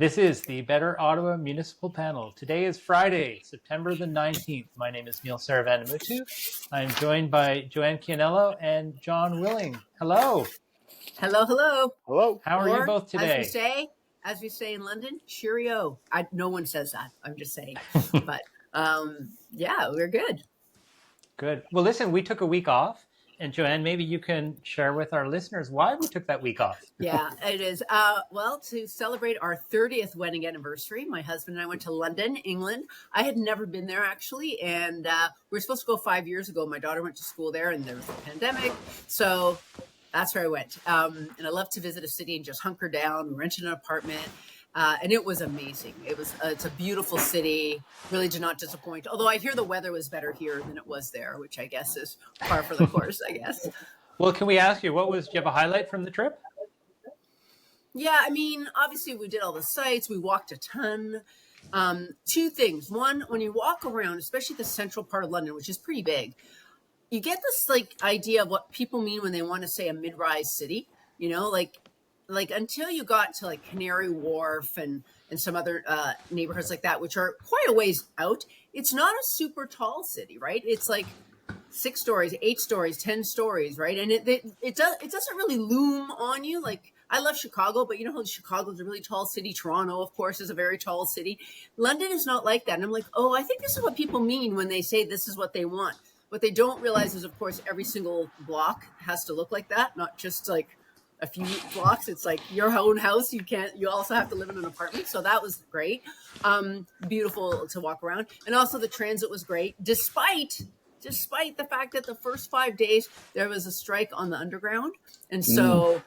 This is the Better Ottawa Municipal Panel. Today is Friday, September the 19th. My name is Neil Saravanamuttu. I'm joined by Joanne Chianello and John Willing. Hello. Hello, hello. Hello. How are you both today? As we say in London, cheerio. No one says that. I'm just saying. But yeah, we're good. Good. Well, listen, we took a week off. And Joanne, maybe you can share with our listeners why we took that week off. Yeah, it is. Well, to celebrate our 30th wedding anniversary, my husband and I went to London, England. I had never been there, actually. And we were supposed to go 5 years ago. My daughter went to school there, and there was a pandemic. So that's where I went. And I love to visit a city and just hunker down. We rented an apartment. And it was amazing. It's a beautiful city. Really did not disappoint. Although I hear the weather was better here than it was there, which I guess is par for the course, I guess. Well, can we ask you, do you have a highlight from the trip? Yeah, I mean, obviously we did all the sites. We walked a ton. Two things. One, when you walk around, especially the central part of London, which is pretty big, you get this idea of what people mean when they want to say a mid-rise city, like until you got to Canary Wharf and some other neighborhoods like that, which are quite a ways out, it's not a super tall city, right? It's 6 stories, 8 stories, 10 stories, right? And it doesn't really loom on you. I love Chicago, but you know how Chicago's a really tall city. Toronto, of course, is a very tall city. London is not like that. And I'm like, oh, I think this is what people mean when they say this is what they want. What they don't realize is, of course, every single block has to look like that, not just a few blocks. It's your own house. You also have to live in an apartment. So that was great. Beautiful to walk around. And also the transit was great, despite the fact that the first 5 days there was a strike on the underground. And so,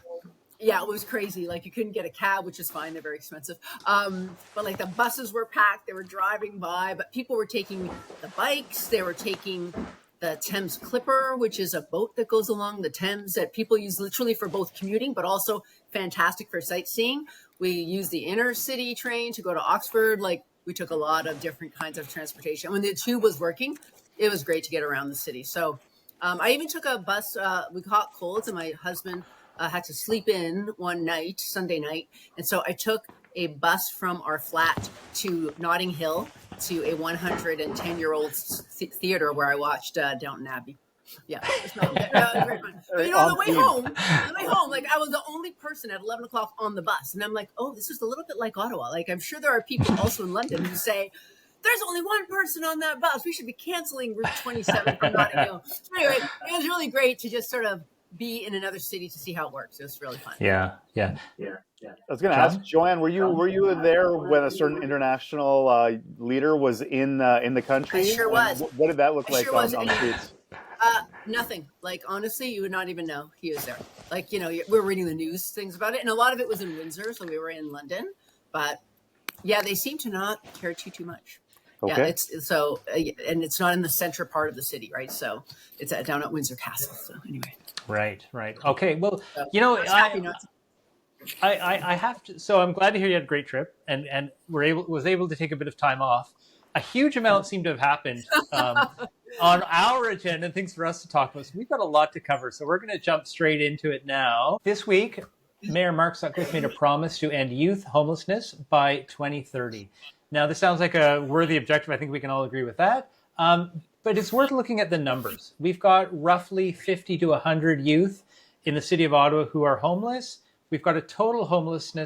yeah, it was crazy. You couldn't get a cab, which is fine. They're very expensive. But the buses were packed. They were driving by, but people were taking the bikes. They were taking the Thames Clipper, which is a boat that goes along the Thames that people use literally for both commuting, but also fantastic for sightseeing. We used the inner city train to go to Oxford. We took a lot of different kinds of transportation. When the tube was working, it was great to get around the city. So I even took a bus. We caught colds, and my husband had to sleep in one night, Sunday night. And so I took a bus from our flat to Notting Hill to a 110-year-old theater where I watched Downton Abbey. Yeah, it was very fun. But on the way home, I was the only person at 11 o'clock on the bus. And I'm like, oh, this is a little bit like Ottawa. I'm sure there are people also in London who say, there's only one person on that bus. We should be canceling Route 27 from Notting Hill. So anyway, it was really great to just sort of be in another city to see how it works. It was really fun. Yeah. I was going to ask Joanne, were you there when a certain international leader was in the country? I sure was. What did that look like on the streets? Nothing. Honestly, you would not even know he was there. We're reading the news things about it, and a lot of it was in Windsor, so we were in London. But yeah, they seem to not care too much. Okay. Yeah, it's so, and it's not in the center part of the city, right? So it's down at Windsor Castle. So anyway. Right. Okay. Well, I have to. So I'm glad to hear you had a great trip, and was able to take a bit of time off. A huge amount seemed to have happened on our agenda, and things for us to talk about. So we've got a lot to cover. So we're going to jump straight into it now. This week, Mayor Mark Sutcliffe made a promise to end youth homelessness by 2030. Now, this sounds like a worthy objective. I think we can all agree with that. But it's worth looking at the numbers. We've got roughly 50 to 100 youth in the city of Ottawa who are homeless. We've got a total homeless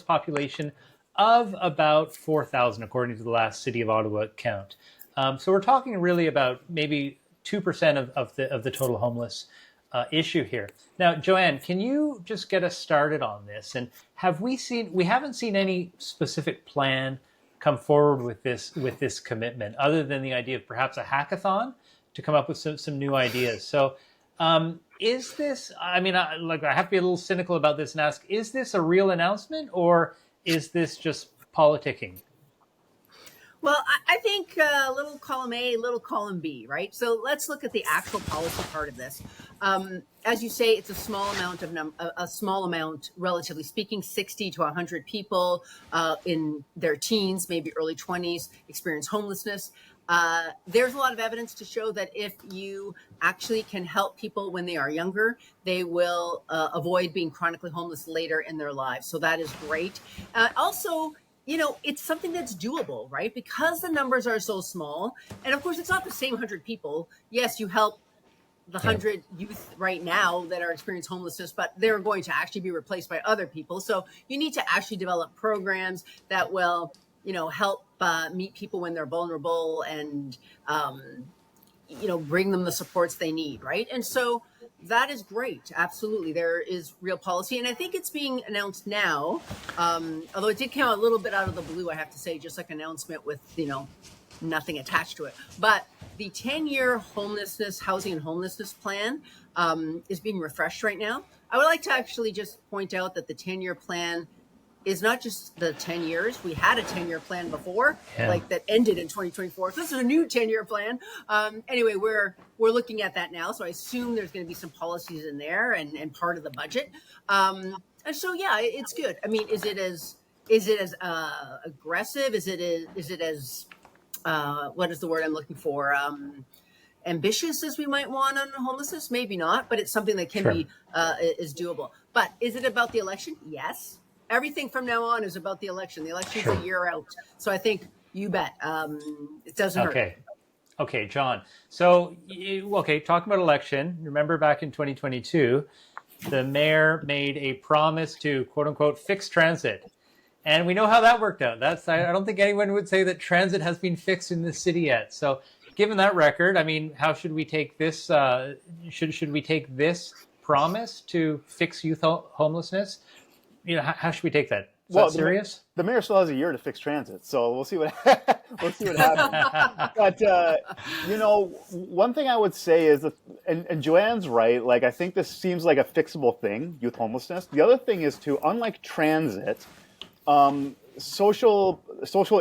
population of about 4,000, according to the last City of Ottawa count. So we're talking really about maybe 2% of the total homeless issue here. Now, Joanne, can you just get us started on this? And we haven't seen any specific plan come forward with this commitment, other than the idea of perhaps a hackathon to come up with some new ideas. So is this, I have to be a little cynical about this and ask, is this a real announcement, or is this just politicking? Well, I think little column A, little column B, right? So let's look at the actual policy part of this. As you say, it's a small amount, relatively speaking, 60 to 100 people in their teens, maybe early 20s, experience homelessness. There's a lot of evidence to show that if you actually can help people when they are younger, they will avoid being chronically homeless later in their lives. So that is great. Also, it's something that's doable, right? Because the numbers are so small. And of course, it's not the same 100 people. Yes, you help the 100 youth right now that are experiencing homelessness, but they're going to actually be replaced by other people. So you need to actually develop programs that will, help meet people when they're vulnerable and, bring them the supports they need, right? And so that is great. Absolutely. There is real policy. And I think it's being announced now, although it did come a little bit out of the blue, I have to say, just like an announcement with, nothing attached to it. But the 10-year housing and homelessness plan is being refreshed right now. I would like to actually just point out that the 10-year plan is not just the 10 years. We had a 10-year plan before, that ended in 2024. So this is a new 10-year plan. Anyway, we're looking at that now. So I assume there's going to be some policies in there and part of the budget. And so, yeah, it's good. I mean, is it as aggressive? Is it as what is the word I'm looking for? Ambitious as we might want on homelessness? Maybe not, but it's something that can be is doable. But is it about the election? Yes. Everything from now on is about the election. The election's a year out. So I think you bet it doesn't hurt. Okay, John. So, talking about election, remember back in 2022, the mayor made a promise to, quote unquote, fix transit. And we know how that worked out. I don't think anyone would say that transit has been fixed in the city yet. So given that record, I mean, how should we take this? Should we take this promise to fix youth homelessness? How should we take that? Is that serious? The mayor still has a year to fix transit, so we'll see what happens. But one thing I would say is that, and Joanne's right. Like, I think this seems like a fixable thing, youth homelessness. The other thing is unlike transit, social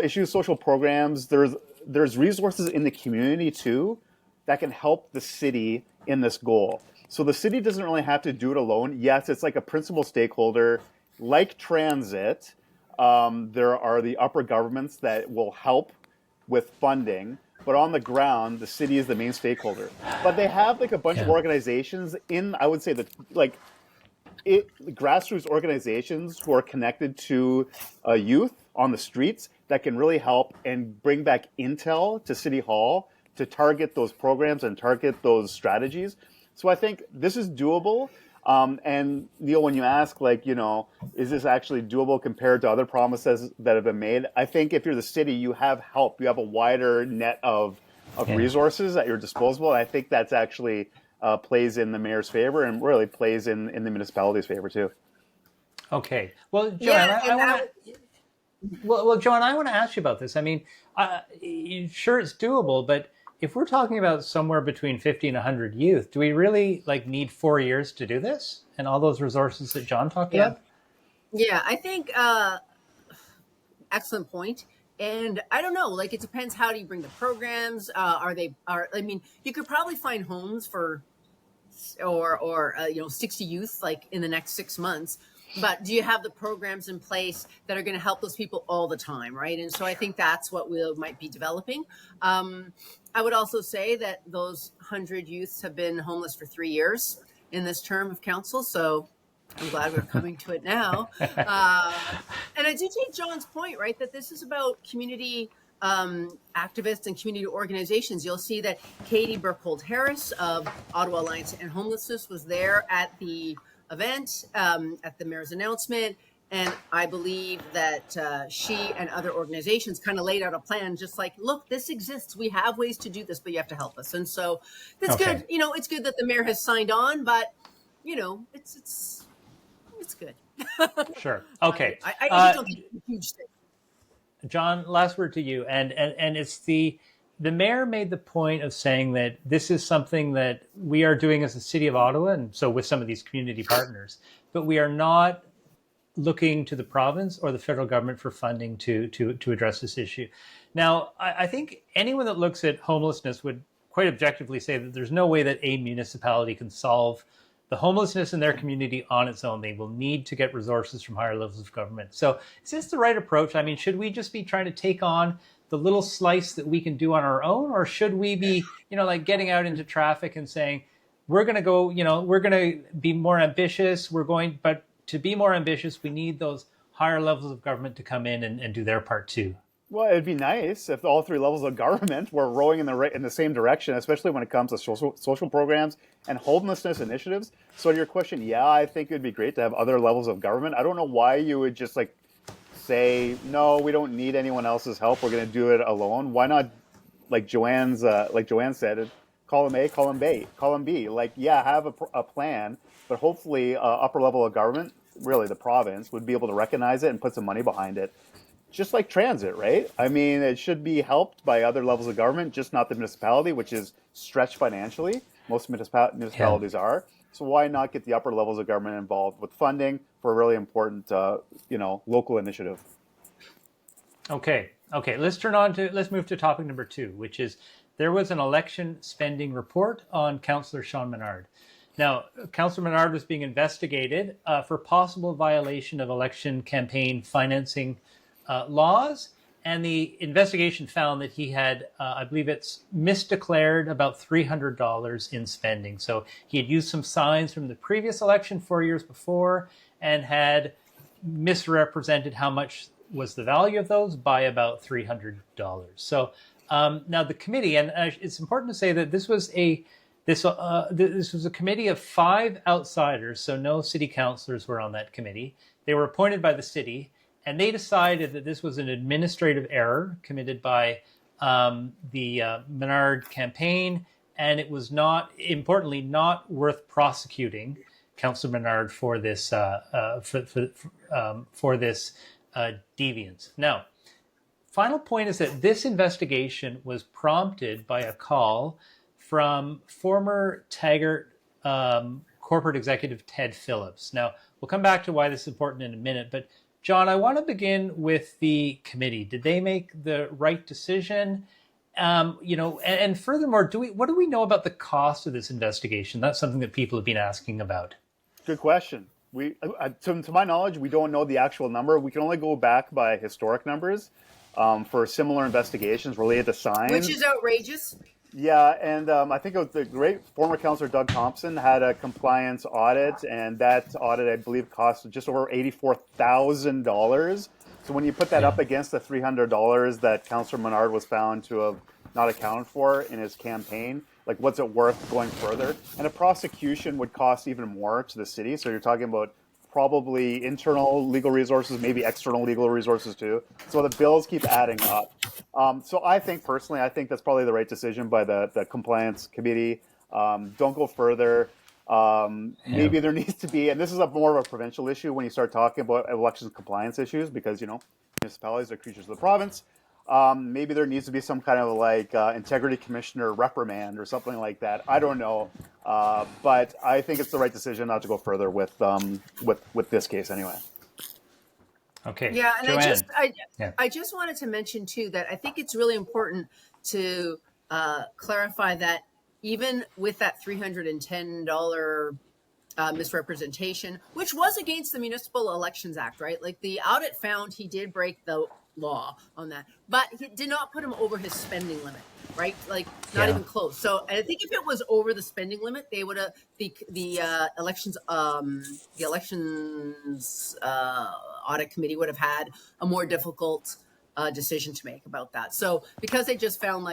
issues, social programs. There's resources in the community too that can help the city in this goal. So the city doesn't really have to do it alone. Yes, it's like a principal stakeholder. Like transit, there are the upper governments that will help with funding, but on the ground, the city is the main stakeholder. But they have like a bunch of organizations I would say grassroots organizations who are connected to youth on the streets that can really help and bring back intel to City Hall to target those programs and target those strategies. So I think this is doable. And Neil, when you ask, is this actually doable compared to other promises that have been made? I think if you're the city, you have help. You have a wider net of resources at your disposal. And I think that's actually plays in the mayor's favor and really plays in the municipality's favor too. Okay. Well, Joanne, Joanne, I want to ask you about this. I mean, sure, it's doable, but if we're talking about somewhere between 50 and 100 youth, do we really need 4 years to do this and all those resources that John talked about? Yeah, I think excellent point. And I don't know, it depends. How do you bring the programs? You could probably find homes for or 60 youth in the next 6 months. But do you have the programs in place that are going to help those people all the time, right? And so I think that's what we might be developing. I would also say that those 100 youths have been homeless for 3 years in this term of council. So I'm glad we're coming to it now. And I do take John's point, right, that this is about community activists and community organizations. You'll see that Katie Burkhold Harris of Ottawa Alliance and Homelessness was there at the event, at the mayor's announcement. And I believe that she and other organizations kind of laid out a plan, just like, look, this exists. We have ways to do this, but you have to help us. And so that's good. It's good that the mayor has signed on, but it's good. Sure. Okay. I just don't think it's a huge thing. John, last word to you. And it's the mayor made the point of saying that this is something that we are doing as the city of Ottawa, and so with some of these community partners, but we are not looking to the province or the federal government for funding to address this issue. Now, I think anyone that looks at homelessness would quite objectively say that there's no way that a municipality can solve the homelessness in their community on its own. They will need to get resources from higher levels of government. So is this the right approach? I mean, should we just be trying to take on the little slice that we can do on our own, or should we be, like getting out into traffic and saying, we're going to go, we're going to be more ambitious. But to be more ambitious, we need those higher levels of government to come in and do their part too. Well, it'd be nice if all three levels of government were rowing in the same direction, especially when it comes to social programs and homelessness initiatives. So to your question, yeah, I think it'd be great to have other levels of government. I don't know why you would just say, no, we don't need anyone else's help. We're going to do it alone. Why not, like Joanne said, column A, column B, column B. Have a plan, but hopefully upper level of government, really the province, would be able to recognize it and put some money behind it. Just like transit, right? I mean, it should be helped by other levels of government, just not the municipality, which is stretched financially. Most municipalities are. So why not get the upper levels of government involved with funding for a really important, local initiative? Okay. Let's move to topic number 2, which is there was an election spending report on Councillor Sean Menard. Now, Councillor Menard was being investigated for possible violation of election campaign financing laws, and the investigation found that he had, I believe it's misdeclared about $300 in spending. So he had used some signs from the previous election 4 years before and had misrepresented how much was the value of those by about $300. So now the committee, and it's important to say that this was a committee of 5 outsiders, so no city councillors were on that committee. They were appointed by the city, and they decided that this was an administrative error committed by the Menard campaign, and it was not worth prosecuting Councillor Menard for this deviance. Now, final point is that this investigation was prompted by a call from former Taggart corporate executive Ted Phillips. Now, we'll come back to why this is important in a minute, but John, I want to begin with the committee. Did they make the right decision? And furthermore, what do we know about the cost of this investigation? That's something that people have been asking about. Good question. To my knowledge, we don't know the actual number. We can only go back by historic numbers for similar investigations related to signs. Which is outrageous. Yeah, and I think it was the great former councillor Doug Thompson had a compliance audit, and that audit, I believe, cost just over $84,000. So when you put that up against the $300 that Councillor Menard was found to have not accounted for in his campaign, what's it worth going further? And a prosecution would cost even more to the city. So you're talking about probably internal legal resources, maybe external legal resources too. So the bills keep adding up. So I think that's probably the right decision by the compliance committee. Don't go further. Maybe there needs to be, and this is more of a provincial issue when you start talking about elections compliance issues, because, municipalities are creatures of the province. Maybe there needs to be some kind of integrity commissioner reprimand or something like that. I don't know. But I think it's the right decision not to go further with this case anyway. Okay. Yeah, and Joanne. I just wanted to mention too that I think it's really important to clarify that even with that $310 misrepresentation, which was against the Municipal Elections Act, right? The audit found he did break the law on that, but he did not put him over his spending limit, right? Not even close. So I think if it was over the spending limit, they would have the elections audit committee would have had a more difficult decision to make about that. So because they just found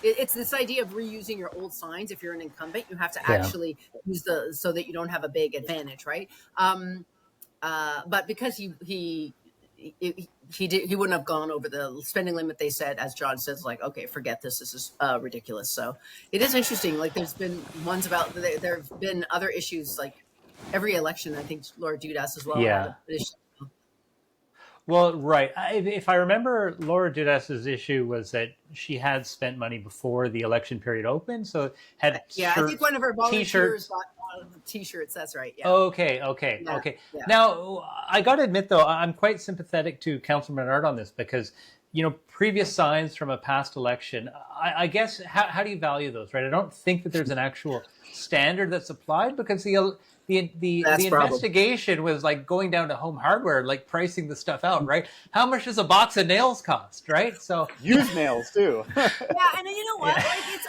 it's this idea of reusing your old signs. If you're an incumbent, you have to actually use so that you don't have a big advantage, right? But because he wouldn't have gone over the spending limit, they said, as John says, okay, forget this. This is ridiculous. So it is interesting. There's been ones about there have been other issues every election. I think Laura Dudas as well. Yeah. Well, right. If I remember, Laura Dudas's issue was that she had spent money before the election period opened, so had I think one of her volunteers bought T-shirts. That's right. Yeah. Okay. Yeah. Now, I got to admit, though, I'm quite sympathetic to Councillor Menard on this because, previous signs from a past election, I guess, how do you value those, right? I don't think that there's an actual standard that's applied because That's the problem. investigation was like going down to Home Hardware, like pricing the stuff out, right? How much does a box of nails cost, right? So Used nails too. Yeah, and you know what? Yeah. Like it's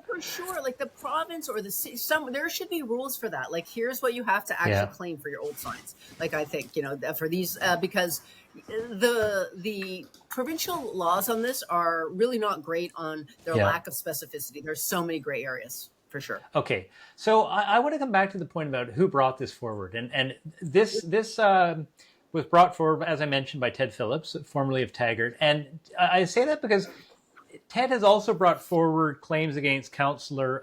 for sure. Like the province or the city, there should be rules for that. Like here's what you have to actually Yeah. claim for your old signs. Like I think for these because the provincial laws on this are really not great on their Yeah. lack of specificity. There's so many gray areas for sure. Okay, so I want to come back to the point about who brought this forward, and this was brought forward, as I mentioned, by Ted Phillips, formerly of Taggart, and I say that because Ted has also brought forward claims against Councillor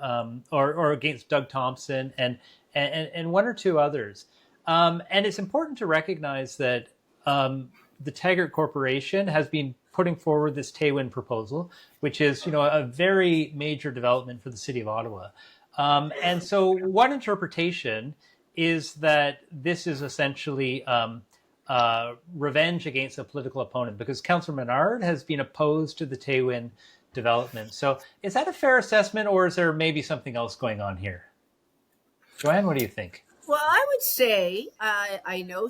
or against Doug Thompson and one or two others, and it's important to recognize that the Taggart Corporation has been putting forward this Taywin proposal, which is a very major development for the city of Ottawa. And so one interpretation is that this is essentially revenge against a political opponent, because Councillor Menard has been opposed to the Taywin development. So is that a fair assessment, or is there maybe something else going on here? Joanne, what do you think? Well, I would say I know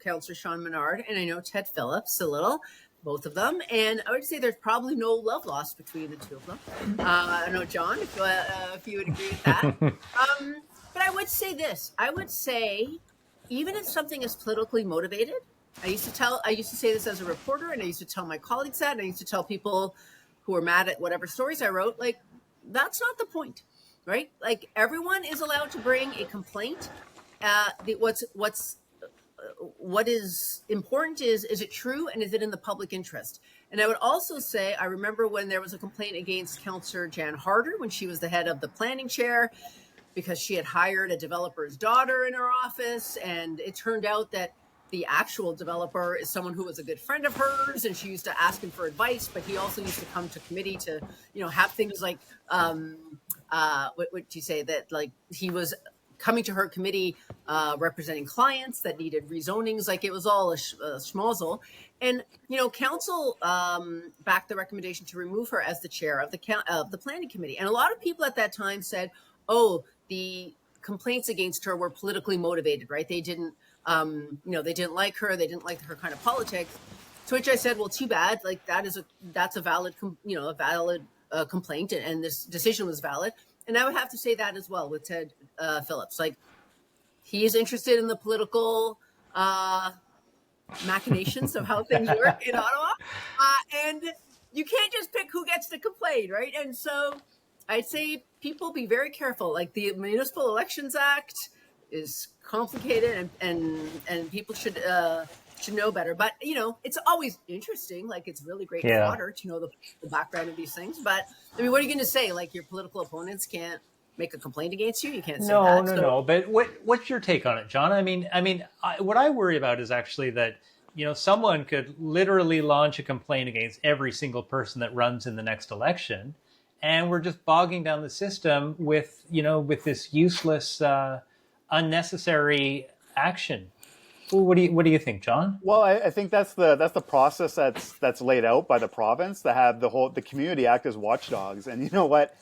Councillor Sean Menard and I know Ted Phillips a little, both of them, and I would say there's probably no love lost between the two of them. I don't know, John, if you would agree with that. But I would say this. I would say even if something is politically motivated, I used to say this as a reporter, and I used to tell my colleagues that, and I used to tell people who were mad at whatever stories I wrote, like, that's not the point, right? Like, everyone is allowed to bring a complaint. What is important is it true, and is it in the public interest? And I would also say, I remember when there was a complaint against Councillor Jan Harder when she was the head of the planning chair, because she had hired a developer's daughter in her office, and it turned out that the actual developer is someone who was a good friend of hers, and she used to ask him for advice, but he also used to come to committee to have things like what would you say, that like he was coming to her committee representing clients that needed rezonings. Like, it was all a schmozzle. And, council backed the recommendation to remove her as the chair of the planning committee. And a lot of people at that time said, oh, the complaints against her were politically motivated, right? They didn't, they didn't like her. They didn't like her kind of politics. To which I said, well, too bad. Like, that's a valid, complaint, and this decision was valid. And I would have to say that as well with Ted Phillips. Like, he is interested in the political machinations of how things work in Ottawa. And you can't just pick who gets to complain, right? And so I'd say people be very careful. Like, the Municipal Elections Act is complicated, and people should know better. But, it's always interesting. Like, it's really great fodder to know the background of these things. But, I mean, what are you going to say? Like, your political opponents can't make a complaint against you? You can't say that. No. But what's your take on it, John? I mean, what I worry about is actually that, someone could literally launch a complaint against every single person that runs in the next election. And we're just bogging down the system with this useless, unnecessary action. What do you think, John? Well, I think that's the process that's laid out by the province, to have the community act as watchdogs. And you know what?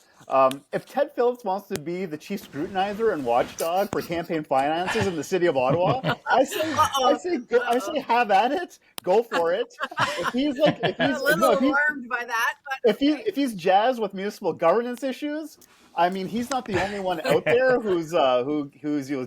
If Ted Phillips wants to be the chief scrutinizer and watchdog for campaign finances in the city of Ottawa, I say have at it. Go for it. If he's a little alarmed by that, but if he's jazzed with municipal governance issues, I mean, he's not the only one out there who's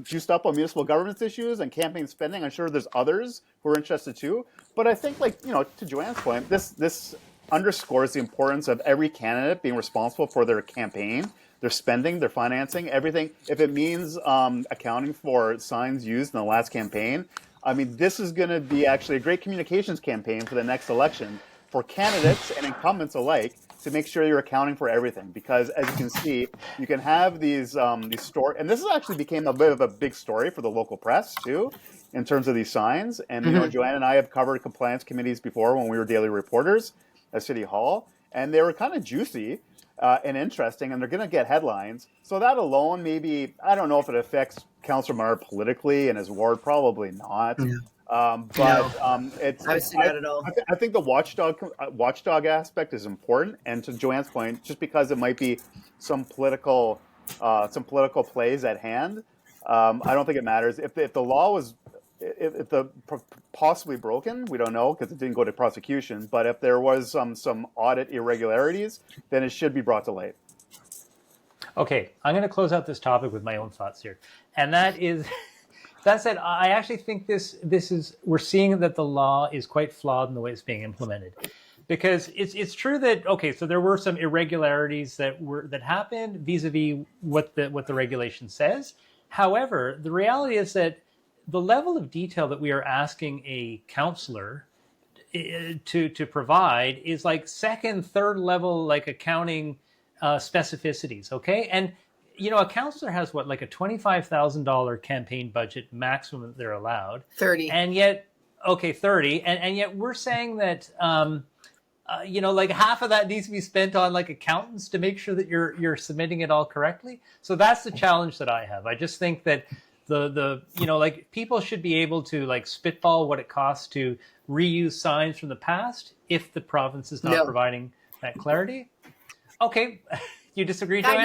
juiced up on municipal governance issues and campaign spending. I'm sure there's others who are interested too. But I think, to Joanne's point, this underscores the importance of every candidate being responsible for their campaign, their spending, their financing, everything. If it means accounting for signs used in the last campaign, I mean, this is going to be actually a great communications campaign for the next election for candidates and incumbents alike, to make sure you're accounting for everything. Because as you can see, you can have these stories, and this has actually became a bit of a big story for the local press too, in terms of these signs. And Joanne and I have covered compliance committees before when we were daily reporters at City Hall, and they were kind of juicy and interesting, and they're going to get headlines. So that alone, maybe, I don't know if it affects Councillor Menard politically and his ward, probably not. It's not at all. I think the watchdog aspect is important, and to Joanne's point, just because it might be some political plays at hand, I don't think it matters if the law was if the possibly broken. We don't know because it didn't go to prosecution. But if there was some audit irregularities, then it should be brought to light. Okay, I'm going to close out this topic with my own thoughts here, and that is. That said, I actually think this is we're seeing that the law is quite flawed in the way it's being implemented, because it's true that so there were some irregularities that happened vis-a-vis what the regulation says. However, the reality is that the level of detail that we are asking a councillor to provide is like second, third level like accounting specificities. Okay, and a councillor has like a $25,000 campaign budget maximum that they're allowed. 30. And yet, 30. And yet we're saying that, like half of that needs to be spent on like accountants to make sure that you're submitting it all correctly. So that's the challenge that I have. I just think that the like people should be able to like spitball what it costs to reuse signs from the past if the province is not providing that clarity. Okay. You disagree, Joanne?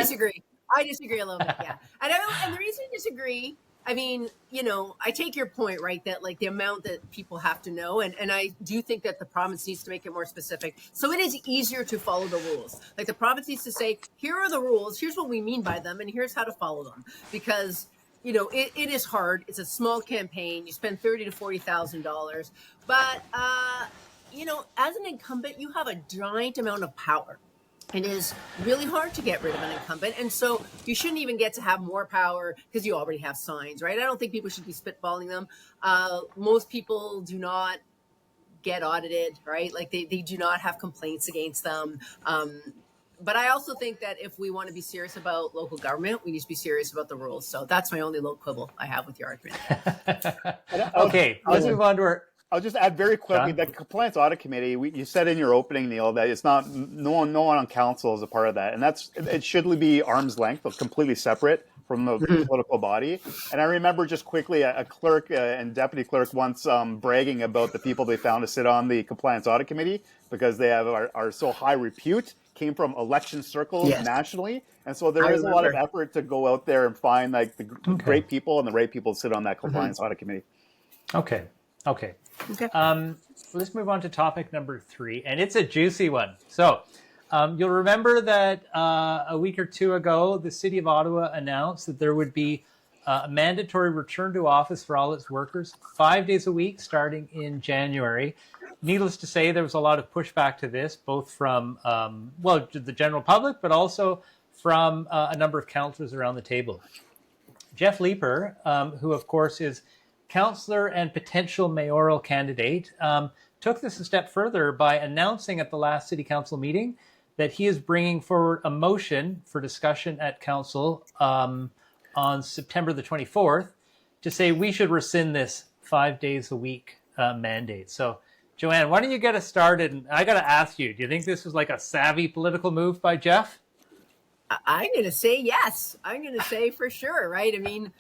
I disagree a little bit, yeah. And the reason I disagree, I mean, I take your point, right, that like the amount that people have to know, and I do think that the province needs to make it more specific. So it is easier to follow the rules. Like the province needs to say, here are the rules, here's what we mean by them, and here's how to follow them. Because, it is hard. It's a small campaign. You spend $30,000 to $40,000. But, as an incumbent, you have a giant amount of power. It is really hard to get rid of an incumbent. And so you shouldn't even get to have more power because you already have signs, right? I don't think people should be spitballing them. Most people do not get audited, right? Like they do not have complaints against them. But I also think that if we want to be serious about local government, we need to be serious about the rules. So that's my only little quibble I have with your argument. Okay, let's move on to our... I'll just add very quickly John? that Compliance Audit Committee. You said in your opening, Neil, that it's not no one on council is a part of that, and it should be arm's length, but completely separate from the political body. And I remember just quickly a clerk and deputy clerk once bragging about the people they found to sit on the Compliance Audit Committee because they are so high repute, came from election circles nationally, and so there is a lot of effort to go out there and find like the great people and the right people to sit on that Compliance Audit Committee. Okay. Let's move on to topic number 3, and it's a juicy one. So you'll remember that a week or two ago, the City of Ottawa announced that there would be a mandatory return to office for all its workers, 5 days a week, starting in January. Needless to say, there was a lot of pushback to this, both from, the general public, but also from a number of councillors around the table. Jeff Leeper, who of course is councillor and potential mayoral candidate, took this a step further by announcing at the last City Council meeting that he is bringing forward a motion for discussion at Council on September the 24th to say we should rescind this 5 days a week mandate. So, Joanne, why don't you get us started? And I got to ask you, do you think this was like a savvy political move by Jeff? I'm going to say yes. I'm going to say for sure, right? I mean,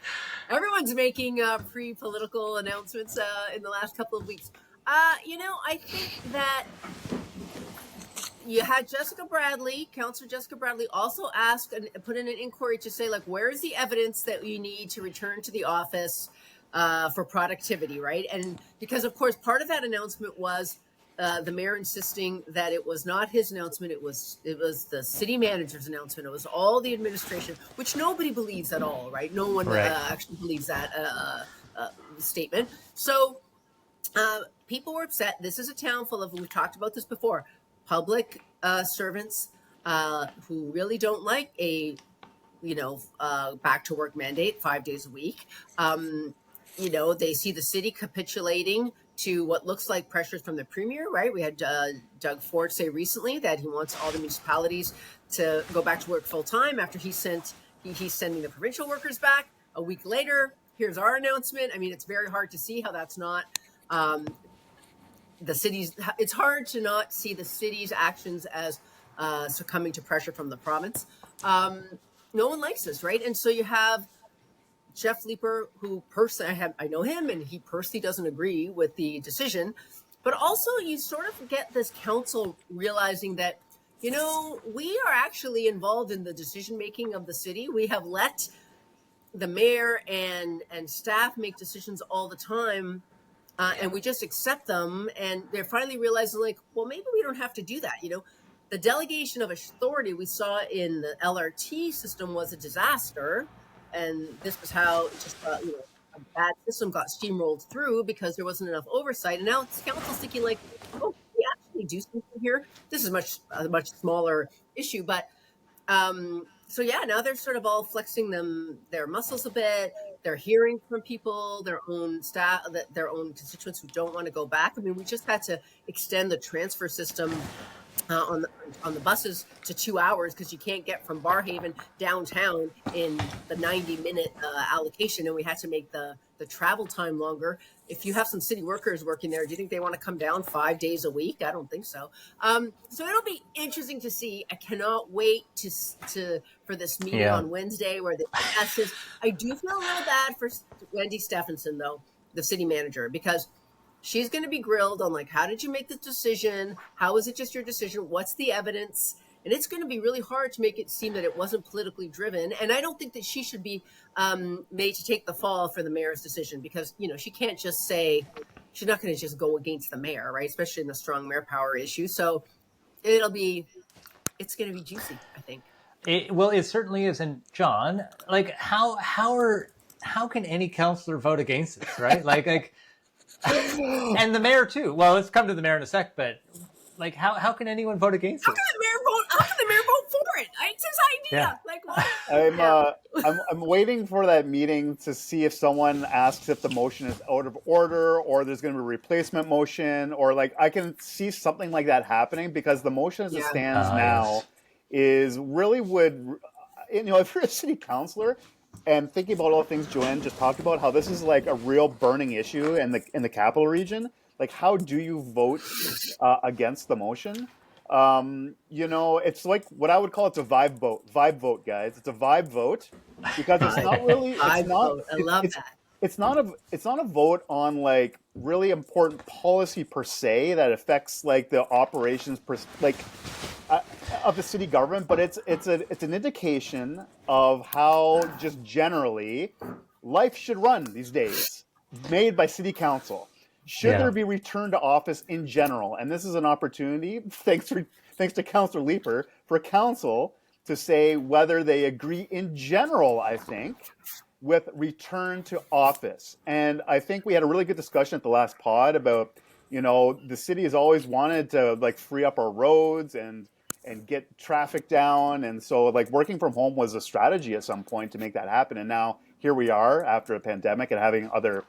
everyone's making pre-political announcements in the last couple of weeks. I think that you had Councillor Jessica Bradley also ask and put in an inquiry to say, like, where is the evidence that you need to return to the office for productivity, right? And because, of course, part of that announcement was the mayor insisting that it was not his announcement, it was the city manager's announcement. It was all the administration, which nobody believes at all, right? No one actually believes that statement. So people were upset. This is a town full of, we've talked about this before, public servants who really don't like a back to work mandate 5 days a week. They see the city capitulating to what looks like pressures from the premier, right? We had Doug Ford say recently that he wants all the municipalities to go back to work full time after he's sending the provincial workers back. A week later, here's our announcement. I mean, it's very hard to see how that's not the city's. It's hard to not see the city's actions as succumbing to pressure from the province. No one likes this, right? And so you have Jeff Leeper, who personally, I know him, and he personally doesn't agree with the decision. But also, you sort of get this council realizing that, we are actually involved in the decision making of the city. We have let the mayor and staff make decisions all the time, and we just accept them. And they're finally realizing, like, well, maybe we don't have to do that. The delegation of authority we saw in the LRT system was a disaster, and this was how just a bad system got steamrolled through because there wasn't enough oversight. And now it's council's thinking, like, oh, we actually do something here. This is a much smaller issue, but so yeah, now they're sort of all flexing their muscles a bit. They're hearing from people, their own staff, their own constituents who don't want to go back. I mean, we just had to extend the transfer system on the buses to 2 hours because you can't get from Barhaven downtown in the 90-minute allocation, and we had to make the travel time longer. If you have some city workers working there, do you think they want to come down 5 days a week? I don't think so. So it'll be interesting to see. I cannot wait for this meeting on Wednesday where the is. I do feel a little bad for Wendy Stephenson, though, the city manager, because she's going to be grilled on, like, how did you make this decision? How is it just your decision? What's the evidence? And it's going to be really hard to make it seem that it wasn't politically driven. And I don't think that she should be made to take the fall for the mayor's decision because, she can't just say, she's not going to just go against the mayor, right? Especially in the strong mayor power issue. So it's going to be juicy, I think. It certainly is. And John, like, how can any councillor vote against this, right? like, and the mayor too. Well, let's come to the mayor in a sec, but like, how can anyone vote against it? How can the mayor vote for it? It's his idea. Yeah. Like, what? I'm waiting for that meeting to see if someone asks if the motion is out of order or there's going to be a replacement motion, or like I can see something like that happening because the motion as it stands now is really would, if you're a city councillor and thinking about all the things Joanne just talked about, how this is like a real burning issue in the capital region, like how do you vote against the motion? It's like what I would call it's a vibe vote, guys. It's a vibe vote because it's not really. I love that. It's not a vote on like really important policy per se that affects like the operations of the city government, but it's an indication of how just generally life should run these days, made by city council. Should there be return to office in general? And this is an opportunity, thanks to Councillor Leeper, for council to say whether they agree in general, I think, with return to office. And I think we had a really good discussion at the last pod about, the city has always wanted to like free up our roads and get traffic down. And so like working from home was a strategy at some point to make that happen. And now here we are after a pandemic and having other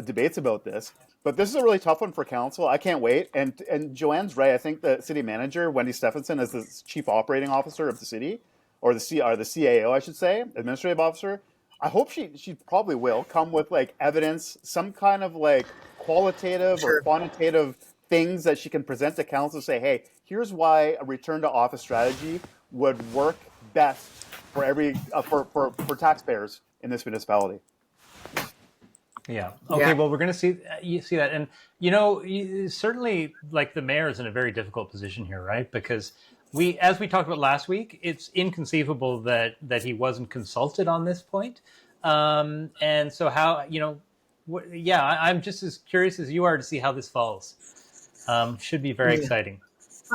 debates about this, but this is a really tough one for council. I can't wait. And Joanne's right. I think the city manager, Wendy Stephenson, is the chief operating officer of the city, or the CAO, I should say, administrative officer. I hope she probably will come with like evidence, some kind of like qualitative or quantitative things that she can present to council. Say, hey, here's why a return to office strategy would work best for for taxpayers in this municipality. Yeah. Okay. Well, we're going to see that, and certainly, like the mayor is in a very difficult position here, right? Because as we talked about last week, it's inconceivable that he wasn't consulted on this point, and so how I'm just as curious as you are to see how this falls. Should be very exciting.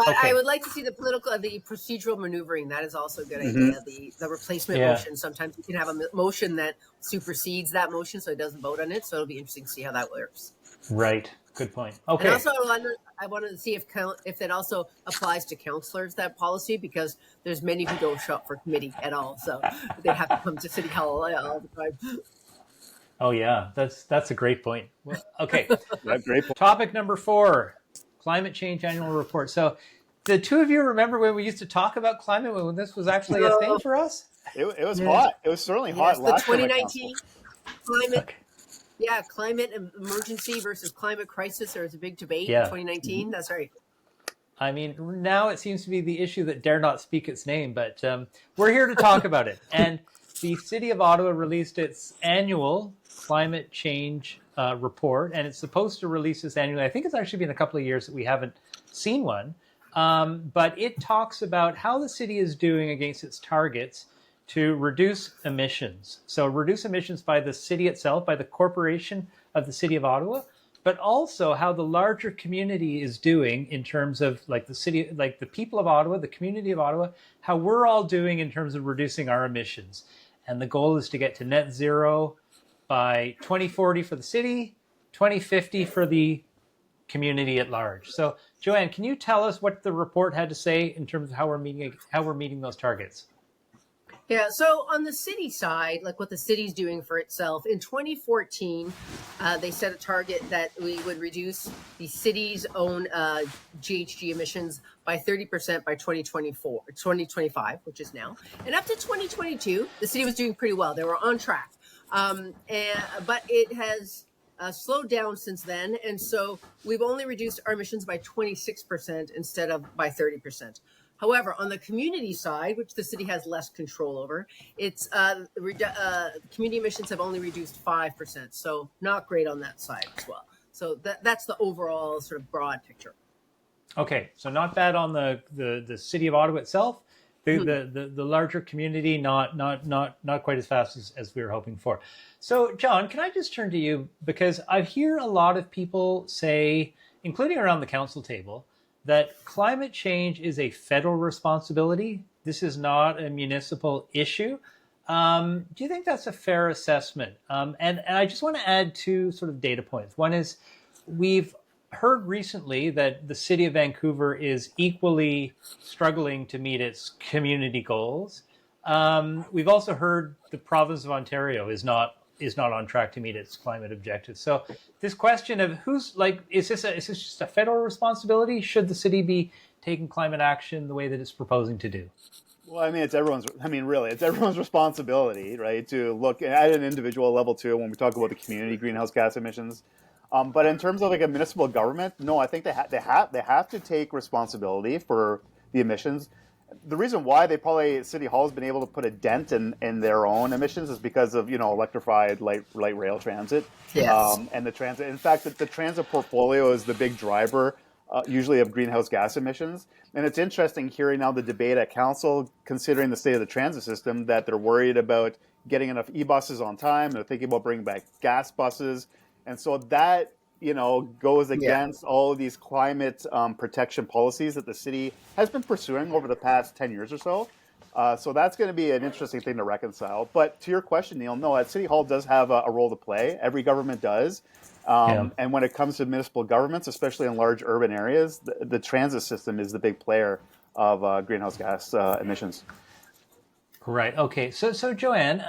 But I would like to see the procedural maneuvering. That is also a good idea. The replacement motion. Sometimes you can have a motion that supersedes that motion, so it doesn't vote on it. So it'll be interesting to see how that works. Right. Good point. Okay. And also, I wanted to see if that also applies to councillors, that policy, because there's many who don't show up for committee at all, so they have to come to City Hall all the time. Oh yeah, that's a great point. Well, okay. Great point. Topic number 4. Climate change annual report. So the two of you remember when we used to talk about climate, when this was actually a thing for us? It was hot. It was certainly hot. The 2019 climate, climate emergency versus climate crisis. There was a big debate in 2019. That's right. I mean, now it seems to be the issue that dare not speak its name, but we're here to talk about it. And the City of Ottawa released its annual climate change report, and it's supposed to release this annually. I think it's actually been a couple of years that we haven't seen one, but it talks about how the city is doing against its targets to reduce emissions. So reduce emissions by the city itself, by the corporation of the city of Ottawa, but also how the larger community is doing in terms of like the city, like the people of Ottawa, the community of Ottawa, how we're all doing in terms of reducing our emissions. And the goal is to get to net zero by 2040 for the city, 2050 for the community at large. So Joanne, can you tell us what the report had to say in terms of how we're meeting those targets? Yeah, so on the city side, like what the city's doing for itself, in 2014, they set a target that we would reduce the city's own GHG emissions by 30% by 2025, which is now. And up to 2022, the city was doing pretty well. They were on track. But it has slowed down since then. And so we've only reduced our emissions by 26% instead of by 30%. However, on the community side, which the city has less control over, it's community emissions have only reduced 5%. So not great on that side as well. So that's the overall sort of broad picture. Okay, so not bad on the city of Ottawa itself. The larger community, not quite as fast as we were hoping for. So, John, can I just turn to you, because I hear a lot of people say, including around the council table, that climate change is a federal responsibility. This is not a municipal issue. Do you think that's a fair assessment? And I just want to add two sort of data points. One is we've heard recently that the city of Vancouver is equally struggling to meet its community goals. We've also heard the province of Ontario is not on track to meet its climate objectives. So this question of is this just a federal responsibility? Should the city be taking climate action the way that it's proposing to do? Well, I mean, it's everyone's responsibility, right, to look at an individual level too when we talk about the community greenhouse gas emissions. But in terms of like a municipal government, no, I think they have to take responsibility for the emissions. The reason why City Hall has been able to put a dent in their own emissions is because of electrified light rail transit. Yes. And the transit. In fact, the transit portfolio is the big driver usually of greenhouse gas emissions. And it's interesting hearing now the debate at council, considering the state of the transit system, that they're worried about getting enough e-buses on time. They're thinking about bringing back gas buses. And so that, goes against all of these climate protection policies that the city has been pursuing over the past 10 years or so. So that's going to be an interesting thing to reconcile. But to your question, Neil, no, City Hall does have a role to play. Every government does. And when it comes to municipal governments, especially in large urban areas, the transit system is the big player of greenhouse gas emissions. Right. Okay. So Joanne,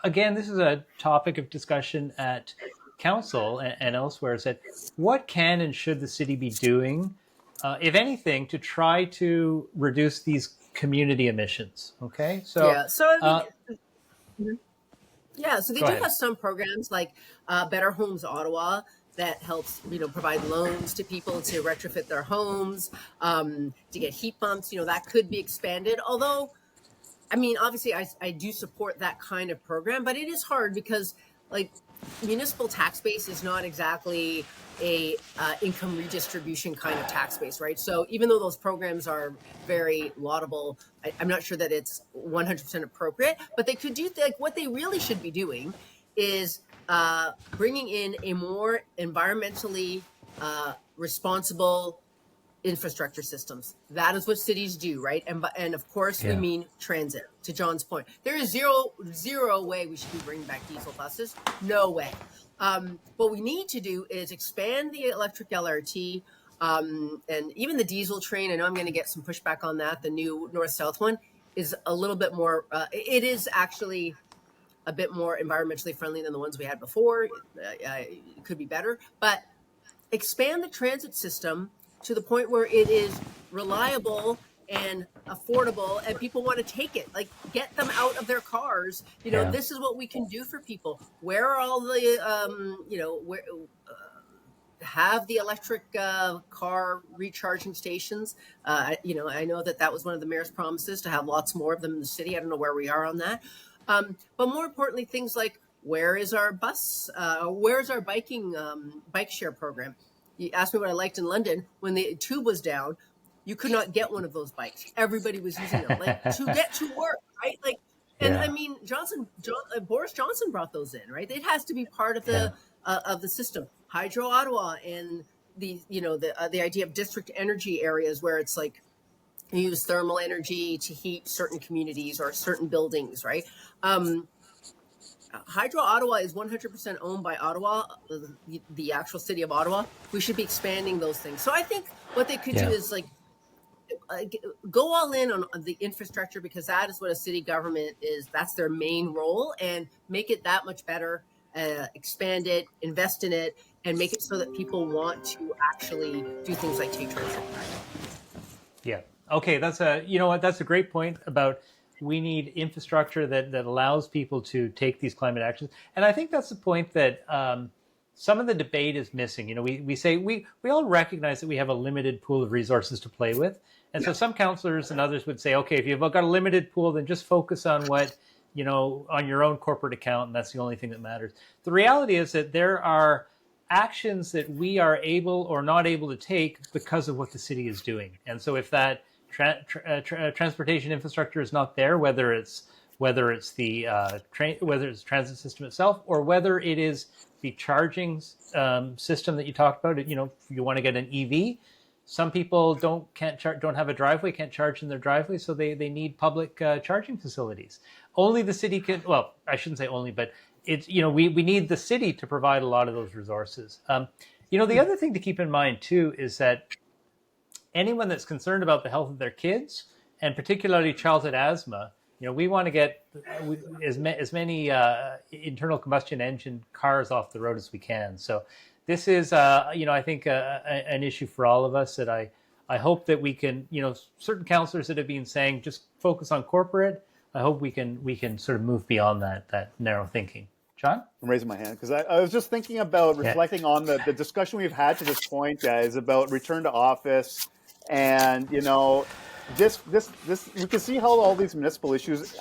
again, this is a topic of discussion at council and elsewhere, is that what can and should the city be doing, if anything, to try to reduce these community emissions? Okay. So so they do have some programs like Better Homes Ottawa that helps, provide loans to people to retrofit their homes, to get heat pumps. That could be expanded. Although, I mean, obviously, I do support that kind of program, but it is hard because, municipal tax base is not exactly a income redistribution kind of tax base, right? So even though those programs are very laudable, I'm not sure that it's 100% appropriate. But they could do what they really should be doing is bringing in a more environmentally responsible infrastructure systems. That is what cities do, right? And of course, we mean transit. To John's point, there is zero way we should be bringing back diesel buses. No way. What we need to do is expand the electric LRT, and even the diesel train. I know I'm going to get some pushback on that. The new north-south one is a little bit more. It is actually a bit more environmentally friendly than the ones we had before. It could be better, but expand the transit system to the point where it is reliable and affordable and people want to take it, get them out of their cars. This is what we can do for people. Where are all the, have the electric car recharging stations. I know that was one of the mayor's promises, to have lots more of them in the city. I don't know where we are on that. But more importantly, things like, where is our bus? Where's our bike share program? You asked me what I liked in London. When the tube was down, you could not get one of those bikes. Everybody was using them, to get to work, right? And Yeah. I mean, Boris Johnson brought those in, right? It has to be part of the system. Hydro Ottawa and the idea of district energy areas where it's like you use thermal energy to heat certain communities or certain buildings, right? Hydro Ottawa is 100% owned by Ottawa, the actual city of Ottawa. We should be expanding those things. So I think what they could do is like go all in on the infrastructure, because that is what a city government is. That's their main role, and make it that much better. Expand it, invest in it, and make it so that people want to actually do things like take transit. Yeah. Okay. That's a great point about we need infrastructure that allows people to take these climate actions. And I think that's the point that some of the debate is missing. We say we all recognize that we have a limited pool of resources to play with. And so some councillors and others would say, okay, if you've got a limited pool, then just focus on what, on your own corporate account, and that's the only thing that matters. The reality is that there are actions that we are able or not able to take because of what the city is doing. And so if that transportation infrastructure is not there, whether it's the transit system itself, or whether it is the charging system that you talked about, if you want to get an EV, some people don't have a driveway, can't charge in their driveway, so they need public charging facilities. Only the city can. Well, I shouldn't say only, but it's we need the city to provide a lot of those resources. The other thing to keep in mind too is that anyone that's concerned about the health of their kids, and particularly childhood asthma, we want to get as many internal combustion engine cars off the road as we can. So this is, I think an issue for all of us that I hope that we can, certain councillors that have been saying just focus on corporate. I hope we can sort of move beyond that narrow thinking. John? I'm raising my hand because I was just thinking about reflecting on the discussion we've had to this point, guys, about return to office. And, this we can see how all these municipal issues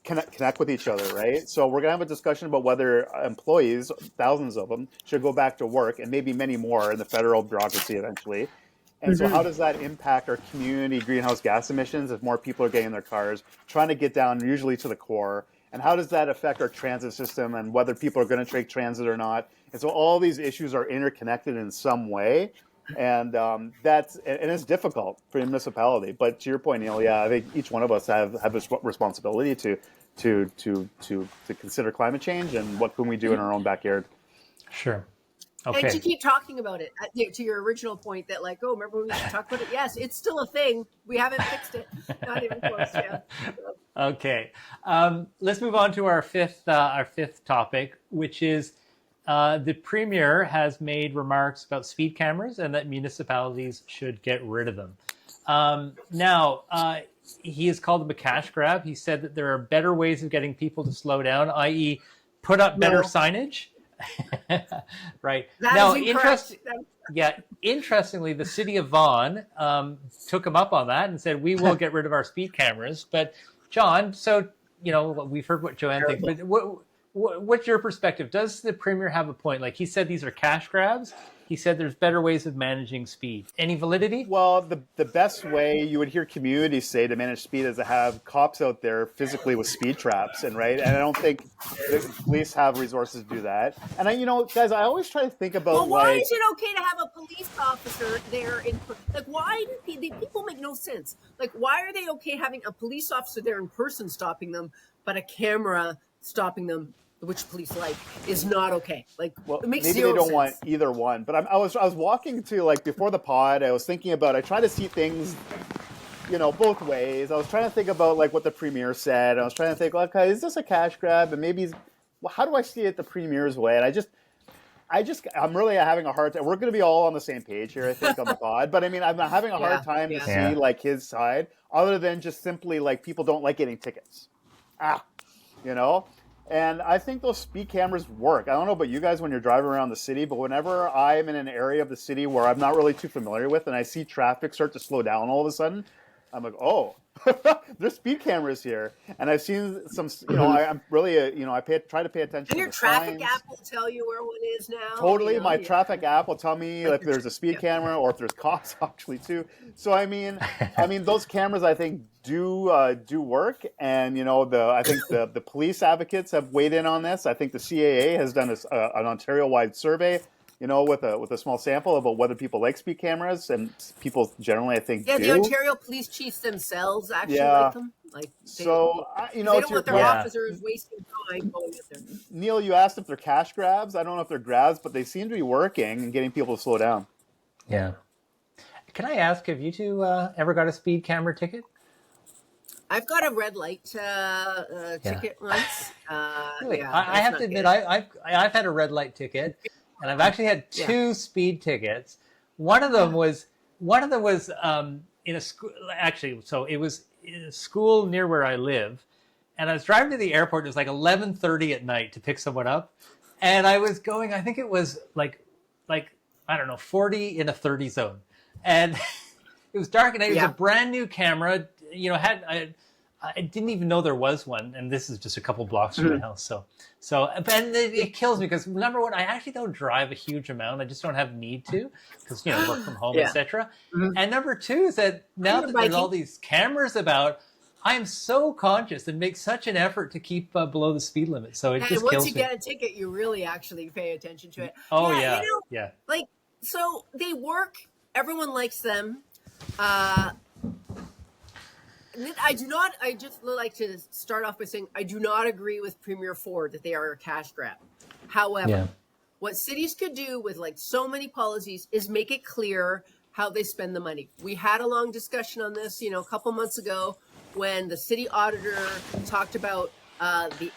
connect with each other, right? So we're going to have a discussion about whether employees, thousands of them, should go back to work, and maybe many more in the federal bureaucracy eventually. And so how does that impact our community greenhouse gas emissions if more people are getting in their cars, trying to get down usually to the core? And how does that affect our transit system and whether people are going to take transit or not? And so all these issues are interconnected in some way. And it's difficult for a municipality. But to your point, Neil, I think each one of us have a responsibility to consider climate change and what can we do in our own backyard. Sure. Okay. And to keep talking about it, to your original point that remember when we should talk about it? Yes, it's still a thing. We haven't fixed it. Not even close. Yeah. Okay. Let's move on to our fifth topic, which is the Premier has made remarks about speed cameras and that municipalities should get rid of them. Now, he has called them a cash grab. He said that there are better ways of getting people to slow down, i.e. put up better signage. Right. Now, interestingly, the city of Vaughan took him up on that and said, we will get rid of our speed cameras. But John, so, we've heard what Joanne thinks, but what's your perspective? Does the Premier have a point? Like he said, these are cash grabs. He said there's better ways of managing speed. Any validity? Well, the best way you would hear communities say to manage speed is to have cops out there physically with speed traps, and I don't think the police have resources to do that. And guys, I always try to think about why is it okay to have a police officer there why do people make no sense? Why are they okay having a police officer there in person stopping them, but a camera stopping them, which police is not okay? It makes maybe they don't want either one. But I was walking to before the pod. I was thinking about. I try to see things, both ways. I was trying to think about what the Premier said. I was trying to think, okay, is this a cash grab? And maybe, how do I see it the Premier's way? And I'm really having a hard time. We're going to be all on the same page here, I think, on the pod. But I'm having a hard time to see his side, other than just simply people don't like getting tickets. And I think those speed cameras work. I don't know about you guys when you're driving around the city, but whenever I'm in an area of the city where I'm not really too familiar with and I see traffic start to slow down all of a sudden, I'm like, oh, There's speed cameras here, and I've seen some. I'm really, I try to pay attention And to your the traffic signs. app will tell you where one is now. Totally, you know, my yeah. traffic app will tell me if there's a speed camera or if there's cops actually too. So I mean, those cameras I think do work, and I think the police advocates have weighed in on this. I think the CAA has done an Ontario-wide survey, with a small sample about whether people like speed cameras, and people generally I think Yeah, the do. Ontario police chiefs themselves actually Yeah. like them. Like So they to don't your want their point, Yeah. officers wasting time going in there. Neil, you asked if they're cash grabs. I don't know if they're grabs, but they seem to be working and getting people to slow down. Yeah. Can I ask, have you two ever got a speed camera ticket? I've got a red light ticket once. Really? Yeah, I that's have not to admit, good. I've had a red light ticket, and I've actually had Yeah. two speed tickets. One of them was in a school. Actually, so it was in a school near where I live, and I was driving to the airport. It was like 11:30 at night to pick someone up, and I was going. I think it was like I don't know, 40 in a 30 zone, and it was dark, and it was Yeah. a brand new camera. I didn't even know there was one, and this is just a couple blocks from my house. So, and it kills me because number one, I actually don't drive a huge amount. I just don't have need to because work from home, Yeah. etc. And number two is that now that there's all these cameras about, I am so conscious and make such an effort to keep below the speed limit. So it And just once kills you me. get a ticket, you really actually pay attention to it. Oh Yeah, yeah. like so they work. Everyone likes them. I just like to start off by saying I do not agree with Premier Ford that they are a cash grab. However, Yeah. what cities could do with like so many policies is make it clear how they spend the money. We had a long discussion on this, a couple months ago when the city auditor talked about the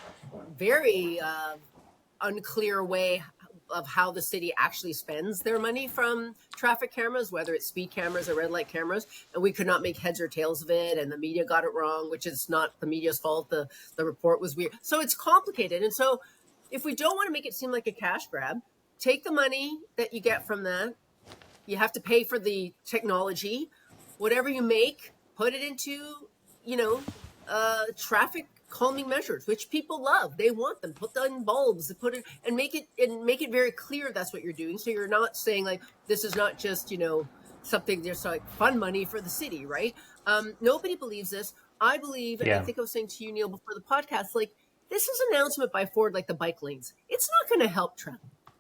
very unclear way of how the city actually spends their money from traffic cameras, whether it's speed cameras or red light cameras, and we could not make heads or tails of it, and the media got it wrong, which is not the media's fault. The report was weird. So it's complicated. And so if we don't want to make it seem like a cash grab, take the money that you get from that. You have to pay for the technology. Whatever you make, put it into, traffic calming measures, which people love. They want them. Put them in bulbs, put it and make it very clear that's what you're doing. So you're not saying like this is not just, something just like fun money for the city, right? Nobody believes this. I believe, and I think I was saying to you, Neil, before the podcast, like this is an announcement by Ford, like the bike lanes. It's not going to help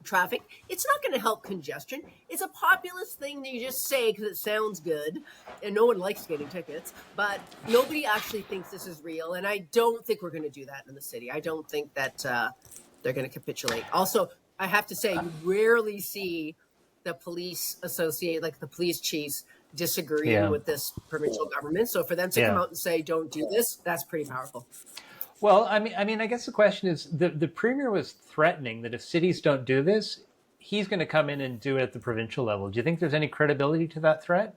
traffic. It's not going to help congestion. It's a populist thing that you just say because it sounds good, and no one likes getting tickets. But nobody actually thinks this is real, and I don't think we're going to do that in the city. I don't think that they're going to capitulate. Also, I have to say, you rarely see the police like the police chiefs disagreeing with this provincial government. So for them to come out and say, "Don't do this," that's pretty powerful. Well, I mean, I guess the question is, the premier was threatening that if cities don't do this, he's going to come in and do it at the provincial level. Do you think there's any credibility to that threat?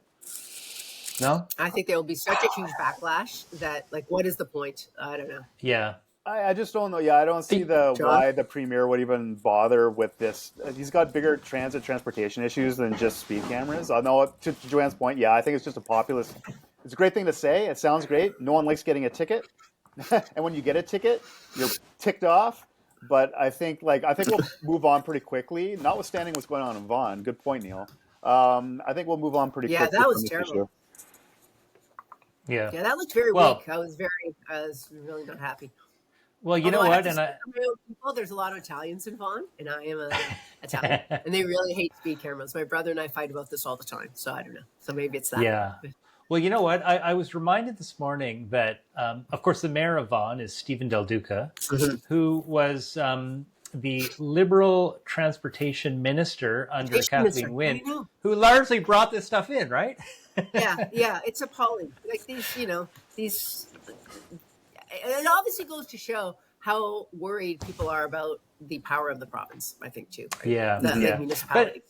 No? I think there will be such a huge backlash that, like, what is the point? I don't know. Yeah. I just don't know. Yeah, I don't see why the premier would even bother with this. He's got bigger transportation issues than just speed cameras. I know, to Joanne's point, yeah, I think it's just a populist. It's a great thing to say. It sounds great. No one likes getting a ticket. And when you get a ticket, you're ticked off. But I think we'll move on pretty quickly, notwithstanding what's going on in Vaughan. Good point, Neil. I think we'll move on pretty quickly. Yeah, that was from this terrible. issue. Yeah. Yeah, that looked very weak. I was really not happy. Well, you Although know I have what? to say, for my own people, there's a lot of Italians in Vaughan, and I am Italian, and they really hate speed cameras. My brother and I fight about this all the time, so I don't know. So maybe it's that. Yeah. Well, you know what? I was reminded this morning that, of course, the mayor of Vaughan is Stephen Del Duca, who was the Liberal transportation minister under Kathleen Wynne, who largely brought this stuff in, right? yeah, it's appalling. Like these. It obviously goes to show how worried people are about the power of the province, I think, too. Right? Yeah. The municipality.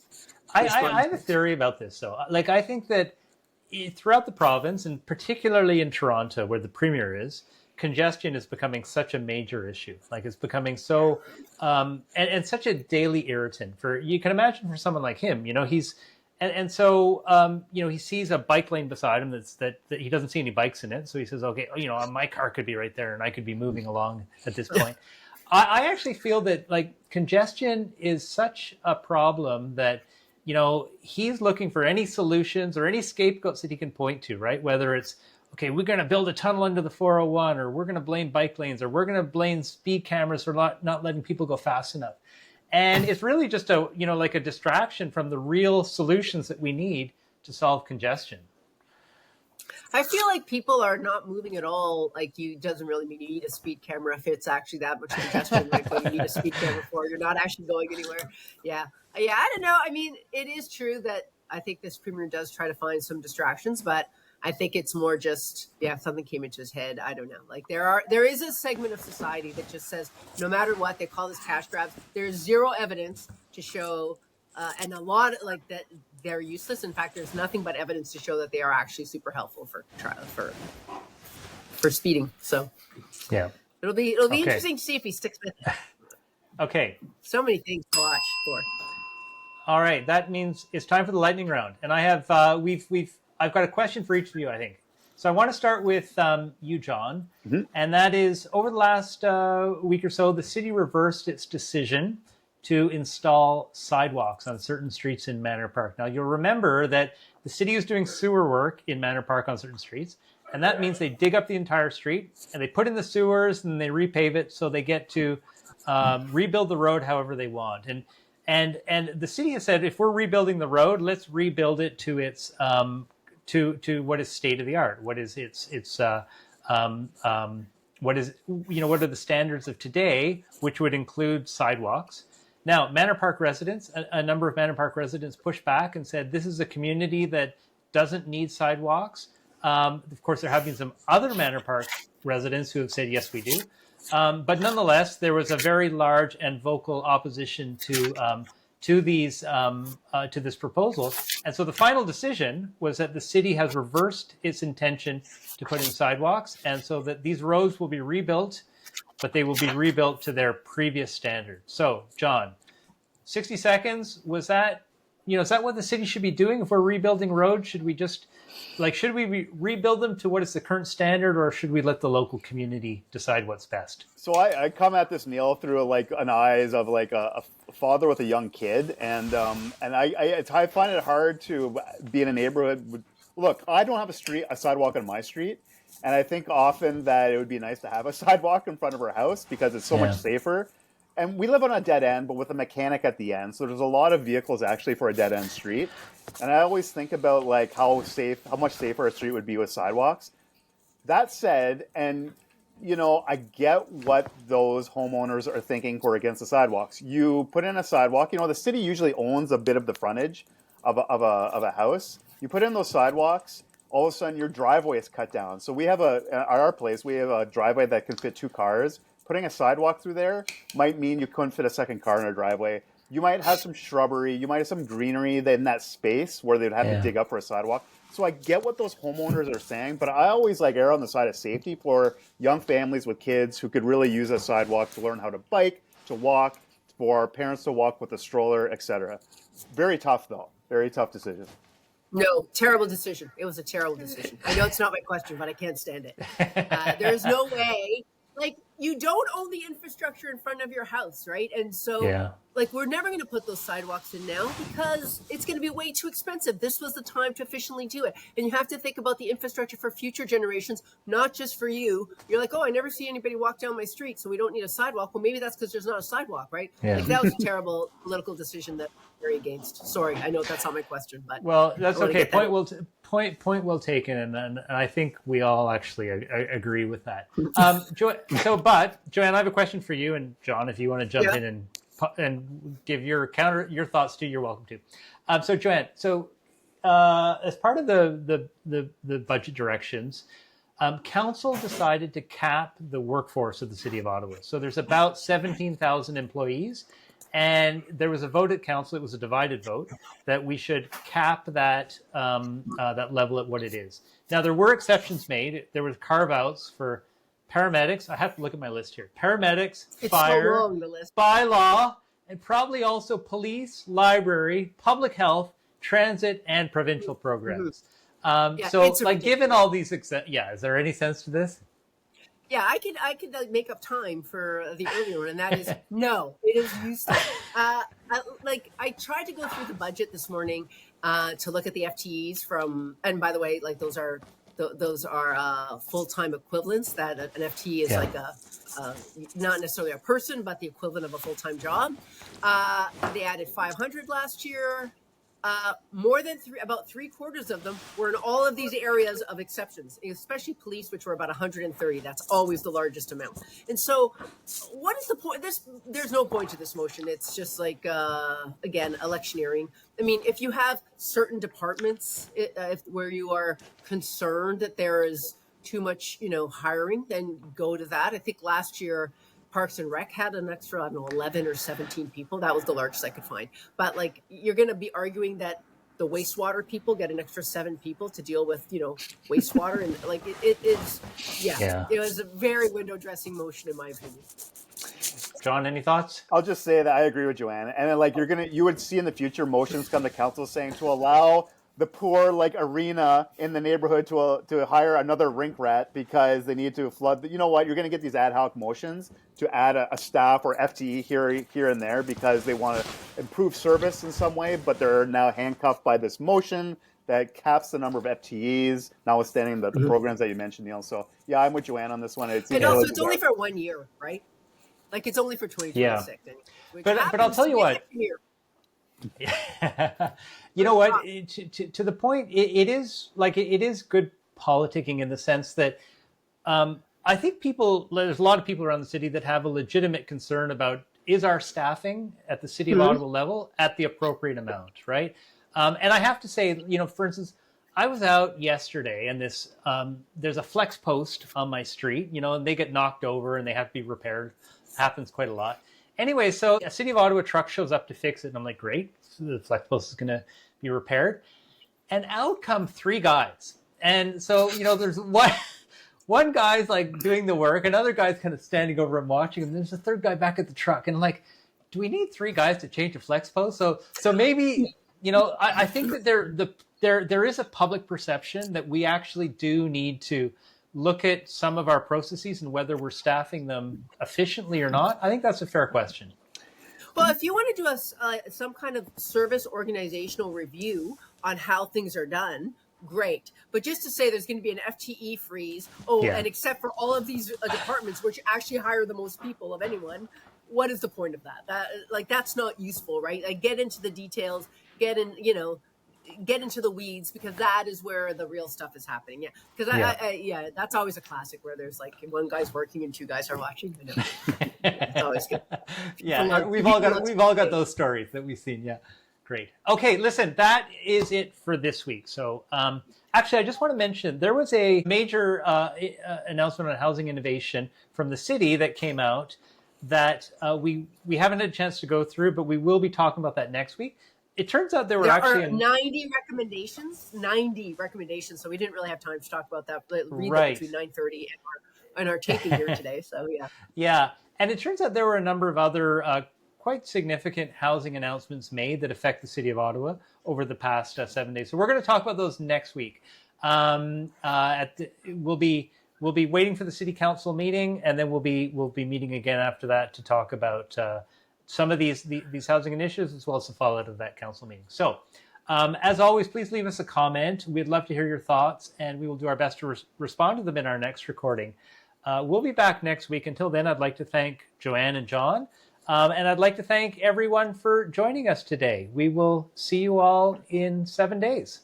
But I have a theory about this, though. Like, I think that throughout the province, and particularly in Toronto, where the premier is, congestion is becoming such a major issue. Like, it's becoming so, and such a daily irritant. You can imagine for someone like him, he's And so, he sees a bike lane beside him that he doesn't see any bikes in it. So he says, okay, my car could be right there and I could be moving along at this point. I actually feel that like congestion is such a problem that, he's looking for any solutions or any scapegoats that he can point to, right? Whether it's, okay, we're going to build a tunnel under the 401, or we're going to blame bike lanes, or we're going to blame speed cameras for not letting people go fast enough. And it's really just like a distraction from the real solutions that we need to solve congestion. I feel like people are not moving at all. Like, doesn't really mean you need a speed camera if it's actually that much congestion. Like, what you need a speed camera for, you're not actually going anywhere. Yeah. I don't know. I mean, it is true that I think this premier does try to find some distractions, but I think it's more just, something came into his head. I don't know. Like there is a segment of society that just says, no matter what, they call this cash grabs. There's zero evidence to show, and a lot of, like, that they're useless. In fact, there's nothing but evidence to show that they are actually super helpful for speeding. So yeah, it'll be interesting to see if he sticks with it. Okay. So many things to watch for. All right, that means it's time for the lightning round, and I have I've got a question for each of you, I think. So I want to start with you, John, and that is, over the last week or so, the city reversed its decision to install sidewalks on certain streets in Manor Park. Now, you'll remember that the city is doing sewer work in Manor Park on certain streets, and that means they dig up the entire street, and they put in the sewers, and they repave it, so they get to rebuild the road however they want. And the city has said, if we're rebuilding the road, let's rebuild it to its to what is state of the art. What is what are the standards of today, which would include sidewalks. Now, Manor Park residents, a number of Manor Park residents pushed back and said, this is a community that doesn't need sidewalks. Of course, there have been some other Manor Park residents who have said, yes, we do. But nonetheless, there was a very large and vocal opposition to this proposal. And so the final decision was that the city has reversed its intention to put in sidewalks, and so that these roads will be rebuilt, but they will be rebuilt to their previous standard. So, John, 60 seconds, is that what the city should be doing if we're rebuilding roads? Should we just, should we rebuild them to what is the current standard, or should we let the local community decide what's best? So I come at this, Neil, through an eyes of a father with a young kid, and I find it hard to be in a neighborhood. Look, I don't have a sidewalk on my street, and I think often that it would be nice to have a sidewalk in front of our house because it's so much safer. And we live on a dead end, but with a mechanic at the end. So there's a lot of vehicles actually for a dead end street. And I always think about how much safer a street would be with sidewalks. That said, and I get what those homeowners are thinking who are against the sidewalks. You put in a sidewalk, the city usually owns a bit of the frontage of a house. You put in those sidewalks, all of a sudden your driveway is cut down. So we have at our place, we have a driveway that can fit 2 cars. Putting a sidewalk through there might mean you couldn't fit a second car in a driveway. You might have some shrubbery. You might have some greenery in that space where they'd have to dig up for a sidewalk. So I get what those homeowners are saying, but I always err on the side of safety for young families with kids who could really use a sidewalk to learn how to bike, to walk, for parents to walk with a stroller, etc. Very tough, though. Very tough decision. No, terrible decision. It was a terrible decision. I know it's not my question, but I can't stand it. There's no way. You don't own the infrastructure in front of your house, right? And so, we're never going to put those sidewalks in now because it's going to be way too expensive. This was the time to efficiently do it. And you have to think about the infrastructure for future generations, not just for you. You're like, oh, I never see anybody walk down my street, so we don't need a sidewalk. Well, maybe that's because there's not a sidewalk, right? Yeah. That was a terrible political decision that I'm very against. Sorry, I know that's not my question, but well, that's okay. Point well taken, and I think we all actually agree with that. But Joanne, I have a question for you, and John, if you want to jump in and give your thoughts too, you're welcome to. So Joanne, as part of the budget directions, council decided to cap the workforce of the city of Ottawa. So there's about 17,000 employees. And there was a vote at council. It was a divided vote that we should cap that level at what it is. Now, there were exceptions made. There were carve-outs for paramedics. I have to look at my list here. Paramedics, fire, so long, the list. bylaw, and probably also police, library, public health, transit, and provincial programs. Yeah, So, it's like, given all these, is there any sense to this? Yeah, I could make up time for the earlier one, and that is no, it is useless. I tried to go through the budget this morning to look at the FTEs from, and by the way, like those are full-time equivalents. That an FTE is like a not necessarily a person, but the equivalent of a full-time job. They added 500 last year. More than about 3/4 of them were in all of these areas of exceptions, especially police, which were about 130. That's always the largest amount. And so, what is the point? There's no point to this motion. It's just like, again, electioneering. I mean, if you have certain departments where you are concerned that there is too much, hiring, then go to that. I think last year, Parks and Rec had an extra, 11 or 17 people. That was the largest I could find. But like, you're going to be arguing that the wastewater people get an extra 7 people to deal with, wastewater. And like, it is, it was a very window dressing motion in my opinion. John, any thoughts? I'll just say that I agree with Joanne. And then you would see in the future motions come to council saying to allow the poor arena in the neighborhood to hire another rink rat because they need to flood. You know what? You're going to get these ad hoc motions to add a staff or FTE here and there because they want to improve service in some way, but they're now handcuffed by this motion that caps the number of FTEs, notwithstanding the programs that you mentioned, Neil. So yeah, I'm with Joanne on this one. And also, it's only for 1 year, right? Like it's only for 2026. Yeah. But I'll tell you what. You know what? To the point, it is good politicking in the sense that I think there's a lot of people around the city that have a legitimate concern about, is our staffing at the City of Ottawa level at the appropriate amount, right? And I have to say, for instance, I was out yesterday and there's a flex post on my street, and they get knocked over and they have to be repaired. Happens quite a lot. Anyway, so a City of Ottawa truck shows up to fix it, and I'm like, great, so the flex post is going to be repaired. And out come 3 guys. And so, there's one guy's like doing the work, another guy's kind of standing over and watching him. There's a third guy back at the truck. And I'm like, do we need 3 guys to change a flex post? So maybe, I think that there is a public perception that we actually do need to look at some of our processes and whether we're staffing them efficiently or not. I think that's a fair question. Well, if you want to do some kind of service organizational review on how things are done, great. But just to say there's going to be an FTE freeze, and except for all of these departments, which actually hire the most people of anyone, what is the point of that? That's not useful, right? Like, get into the details, get into the weeds, because that is where the real stuff is happening. Yeah, because that's always a classic where there's like one guy's working and 2 guys are watching. It's always good. Yeah, we've all got those stories that we've seen. Yeah, great. Okay, listen, that is it for this week. So, actually, I just want to mention there was a major announcement on housing innovation from the city that came out that we haven't had a chance to go through, but we will be talking about that next week. It turns out there are 90 recommendations. 90 recommendations. So we didn't really have time to talk about that. Read them between 9:30 and our taping here today. So yeah. Yeah, and it turns out there were a number of other quite significant housing announcements made that affect the City of Ottawa over the past 7 days. So we're going to talk about those next week. We'll be waiting for the City Council meeting, and then we'll be meeting again after that to talk about some of these housing initiatives, as well as the fallout of that council meeting. So, as always, please leave us a comment. We'd love to hear your thoughts, and we will do our best to respond to them in our next recording. We'll be back next week. Until then, I'd like to thank Joanne and John, and I'd like to thank everyone for joining us today. We will see you all in 7 days.